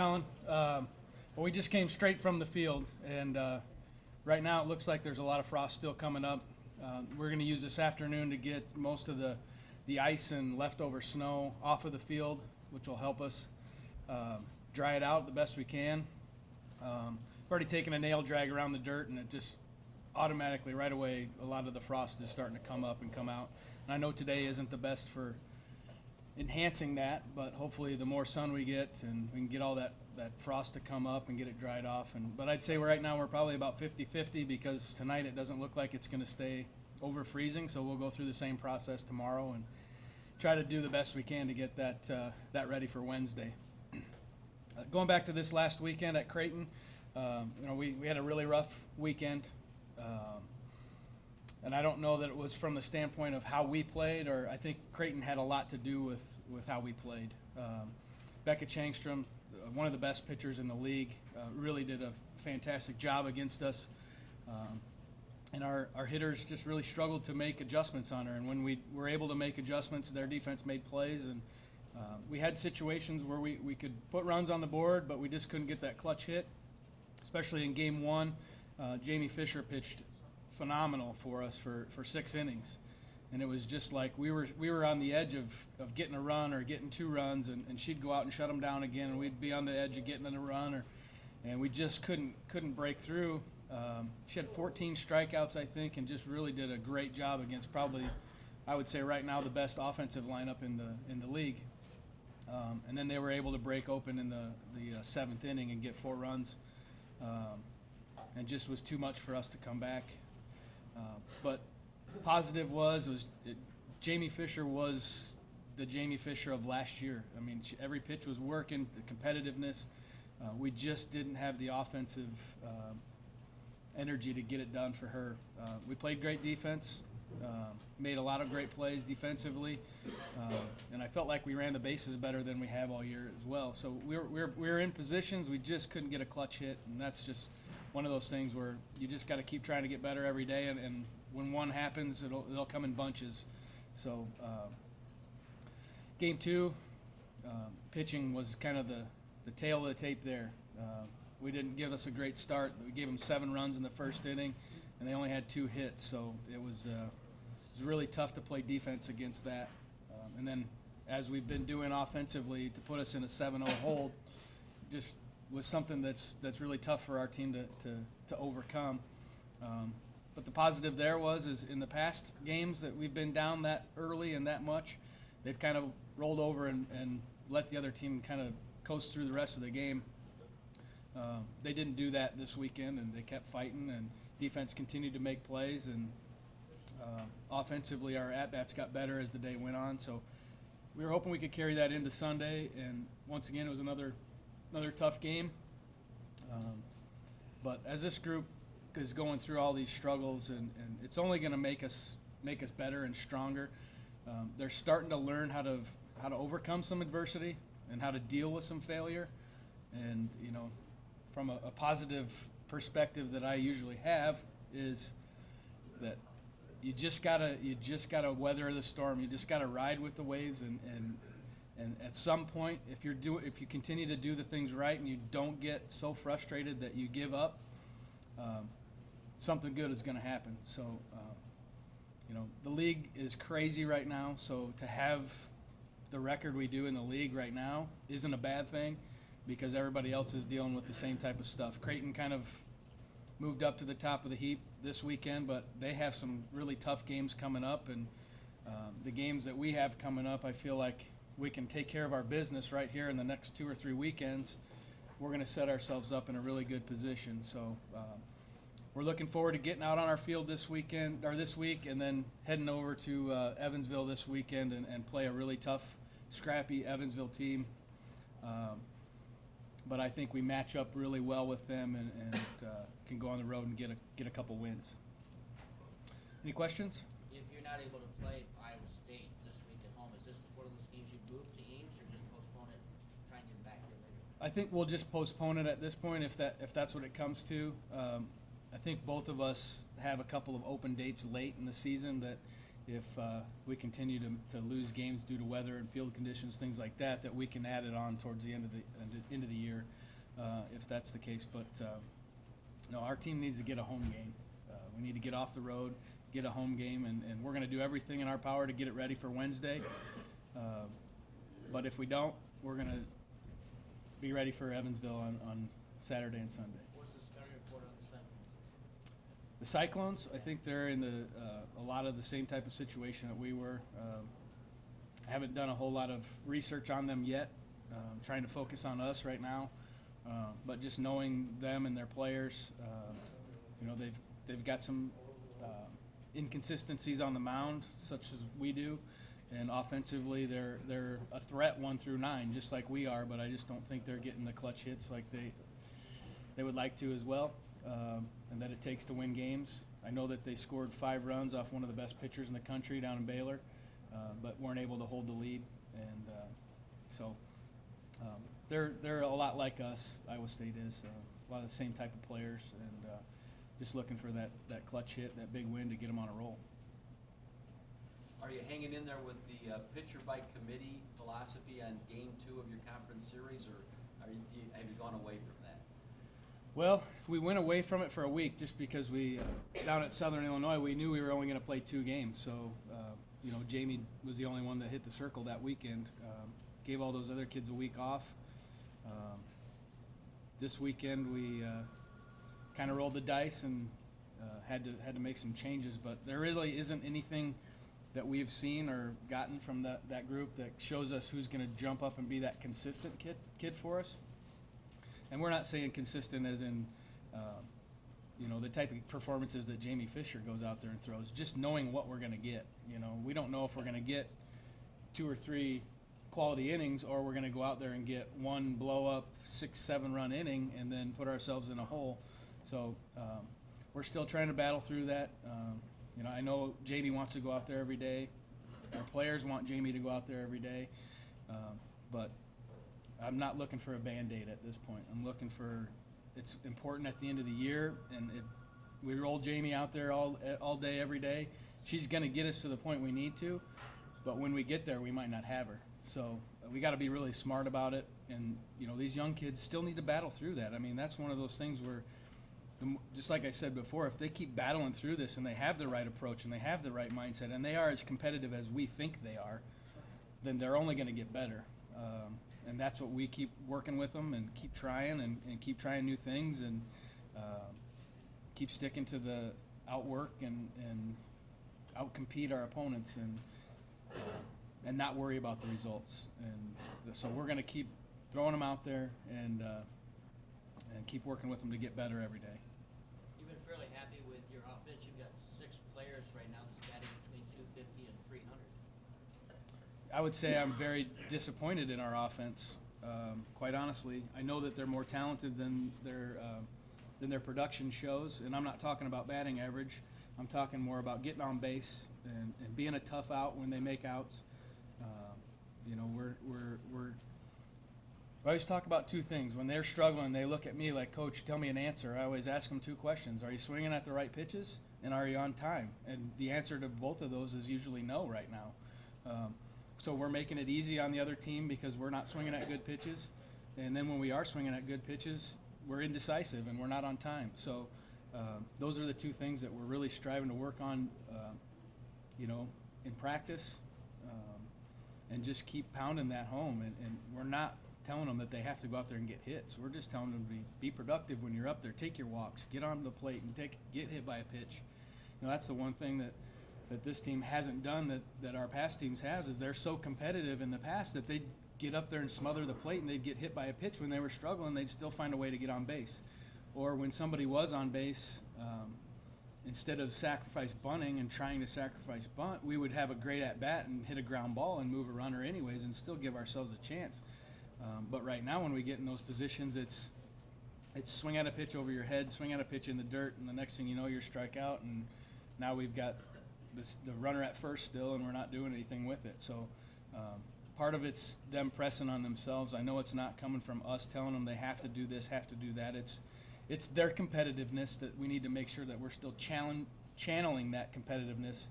Alan. Well, we just came straight from the field, and right now it looks like there's a lot of frost still coming up. We're going to use this afternoon to get most of the ice and leftover snow off of the field, which will help us dry it out the best we can. We've already taken a nail drag around the dirt, and it just automatically, right away, a lot of the frost is starting to come up and come out. And I know today isn't the best for enhancing that, but hopefully the more sun we get and we can get all that frost to come up and get it dried off. But I'd say right now we're probably about 50-50 because tonight it doesn't look like it's going to stay over freezing, so we'll go through the same process tomorrow and try to do the best we can to get that ready for Wednesday. Going back to this last weekend at Creighton, we had a really rough weekend. And I don't know that it was from the standpoint of how we played, or I think Creighton had a lot to do with how we played. Becca Changstrom, one of the best pitchers in the league, really did a fantastic job against us. And our hitters just really struggled to make adjustments on her. And when we were able to make adjustments, their defense made plays. And we had situations where we could put runs on the board, but we just couldn't get that clutch hit, especially in game one. Jamie Fisher pitched phenomenal for us for 6 innings, and it was just like we were on the edge of getting a run or getting 2 runs, and she'd go out and shut them down again, and we'd be on the edge of getting a run, and we just couldn't break through. She had 14 strikeouts, I think, and just really did a great job against probably, I would say right now, the best offensive lineup in the league. And then they were able to break open in the 7th inning and get 4 runs, and just was too much for us to come back. But positive Jamie Fisher was the Jamie Fisher of last year. I mean, every pitch was working, the competitiveness. We just didn't have the offensive energy to get it done for her. We played great defense, made a lot of great plays defensively, and I felt like we ran the bases better than we have all year as well. So we were in positions, we just couldn't get a clutch hit, and that's just one of those things where you just got to keep trying to get better every day, and when one happens, it'll come in bunches. So game 2, pitching was kind of the tail of the tape there. We didn't give us a great start. We gave them 7 runs in the first inning, and they only had 2 hits. So it was really tough to play defense against that. And then as we've been doing offensively, to put us in a 7-0 hold just was something that's really tough for our team to overcome. But the positive there is in the past games that we've been down that early and that much, they've kind of rolled over and let the other team kind of coast through the rest of the game. They didn't do that this weekend, and they kept fighting, and defense continued to make plays, and offensively our at-bats got better as the day went on. So we were hoping we could carry that into Sunday, and once again it was another tough game. But as this group is going through all these struggles, and it's only going to make us better and stronger. They're starting to learn how to overcome some adversity and how to deal with some failure. And from a positive perspective that I usually have is that you just gotta weather the storm. You just gotta ride with the waves, and at some point, if you continue to do the things right and you don't get so frustrated that you give up, something good is going to happen. So, the league is crazy right now. So to have the record we do in the league right now isn't a bad thing, because everybody else is dealing with the same type of stuff. Creighton kind of moved up to the top of the heap this weekend, but they have some really tough games coming up, and the games that we have coming up, I feel like we can take care of our business right here in the next 2 or 3 weekends. We're going to set ourselves up in a really good position. So we're looking forward to getting out on our field this week, and then heading over to Evansville this weekend and play a really tough, scrappy Evansville team. But I think we match up really well with them, and can go on the road and get a couple wins. Any questions? If you're not able to play Iowa State this week at home, is this one of those games you move to Ames, or just postpone it, try and get back here later? I think we'll just postpone it at this point if that's what it comes to. I think both of us have a couple of open dates late in the season that if we continue to lose games due to weather and field conditions, things like that, that we can add it on towards the end of the year, if that's the case. But no, our team needs to get a home game. We need to get off the road, get a home game, and we're going to do everything in our power to get it ready for Wednesday. But if we don't, we're going to be ready for Evansville on Saturday and Sunday. What's the scouting report on the Cyclones? The Cyclones, I think they're in a lot of the same type of situation that we were. I haven't done a whole lot of research on them yet. I'm trying to focus on us right now. But just knowing them and their players, they've got some inconsistencies on the mound, such as we do. And offensively, they're a threat 1 through 9, just like we are. But I just don't think they're getting the clutch hits like they would like to as well, and that it takes to win games. I know that they scored 5 runs off one of the best pitchers in the country down in Baylor, but weren't able to hold the lead. And so they're a lot like us. Iowa State is a lot of the same type of players, and just looking for that clutch hit, that big win to get them on a roll. Are you hanging in there with the pitcher by committee philosophy on Game 2 of your conference series, or have you gone away from that? Well, we went away from it for a week just because we, down at Southern Illinois, we knew we were only going to play 2 games. So, Jamie was the only one that hit the circle that weekend. Gave all those other kids a week off. This weekend we kind of rolled the dice and had to make some changes, but there really isn't anything that we've seen or gotten from that group that shows us who's going to jump up and be that consistent kid for us. And we're not saying consistent as in, the type of performances that Jamie Fisher goes out there and throws. Just knowing what we're going to get. We don't know if we're going to get 2 or 3 quality innings, or we're going to go out there and get 1 blow-up 6-7 run inning and then put ourselves in a hole. So we're still trying to battle through that. I know Jamie wants to go out there every day. Our players want Jamie to go out there every day. But I'm not looking for a Band-Aid at this point. I'm looking for – it's important at the end of the year, and we roll Jamie out there all day, every day. She's going to get us to the point we need to, but when we get there, we might not have her. So we got to be really smart about it. And, these young kids still need to battle through that. I mean, that's one of those things where – just like I said before, if they keep battling through this and they have the right approach and they have the right mindset and they are as competitive as we think they are, then they're only going to get better. And that's what we keep working with them and keep trying and keep trying new things and keep sticking to the outwork and outcompete our opponents and not worry about the results. And so we're going to keep throwing them out there and keep working with them to get better every day. You've been fairly happy with your offense. You've got 6 players right now that's batting between 250 and 300. I would say I'm very disappointed in our offense. Quite honestly, I know that they're more talented than their production shows, and I'm not talking about batting average. I'm talking more about getting on base and being a tough out when they make outs. I always talk about 2 things. When they're struggling, they look at me like, Coach, tell me an answer. I always ask them 2 questions. Are you swinging at the right pitches, and are you on time? And the answer to both of those is usually no right now. So we're making it easy on the other team because we're not swinging at good pitches. And then when we are swinging at good pitches, we're indecisive and we're not on time. So those are the 2 things that we're really striving to work on, in practice, and just keep pounding that home. And we're not telling them that they have to go out there and get hits. We're just telling them to be productive when you're up there. Take your walks, get on the plate, and get hit by a pitch. That's the one thing that this team hasn't done that our past teams has, is they're so competitive in the past that they'd get up there and smother the plate and they'd get hit by a pitch. When they were struggling, they'd still find a way to get on base. Or when somebody was on base, instead of sacrifice bunting and trying to sacrifice bunt, we would have a great at-bat and hit a ground ball and move a runner anyways and still give ourselves a chance. But right now when we get in those positions, it's swing at a pitch over your head, swing at a pitch in the dirt, and the next thing you know, you're strike out, and now we've got the runner at first still, and we're not doing anything with it. So part of it's them pressing on themselves. I know it's not coming from us telling them they have to do this, have to do that. It's their competitiveness that we need to make sure that we're still channeling that competitiveness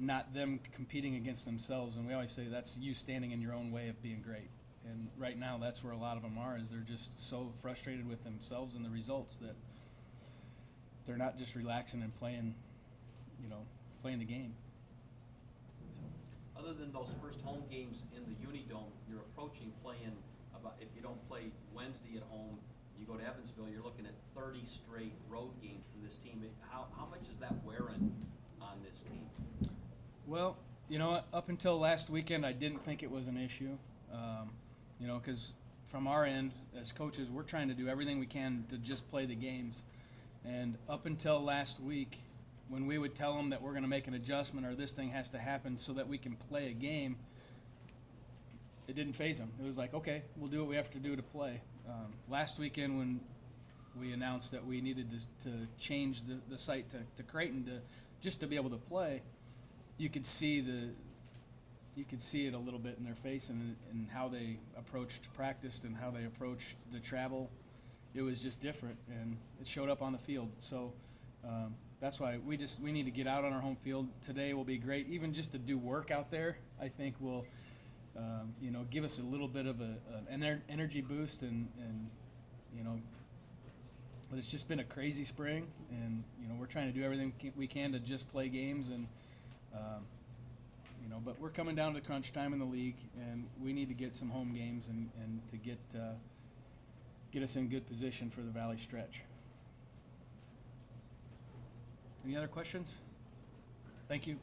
not them competing against themselves. And we always say that's you standing in your own way of being great. And right now, that's where a lot of them are, is they're just so frustrated with themselves and the results that they're not just relaxing and playing, playing the game. Other than those first home games in the Uni Dome, you're approaching playing about, if you don't play Wednesday at home, you go to Evansville, you're looking at 30 straight road games for this team. How much is that wearing on this team? Well, up until last weekend, I didn't think it was an issue. Because from our end, as coaches, we're trying to do everything we can to just play the games. And up until last week, when we would tell them that we're going to make an adjustment or this thing has to happen so that we can play a game, it didn't faze them. It was like, okay, we'll do what we have to do to play. Last weekend, when we announced that we needed to change the site to Creighton just to be able to play, you could see it a little bit in their face and how they approached practice and how they approached the travel. It was just different, and it showed up on the field. So that's why we need to get out on our home field. Today will be great. Even just to do work out there, I think will give us a little bit of an energy boost, and but it's just been a crazy spring, and we're trying to do everything we can to just play games, and but we're coming down to crunch time in the league, and we need to get some home games and to get us in good position for the Valley stretch. Any other questions? Thank you.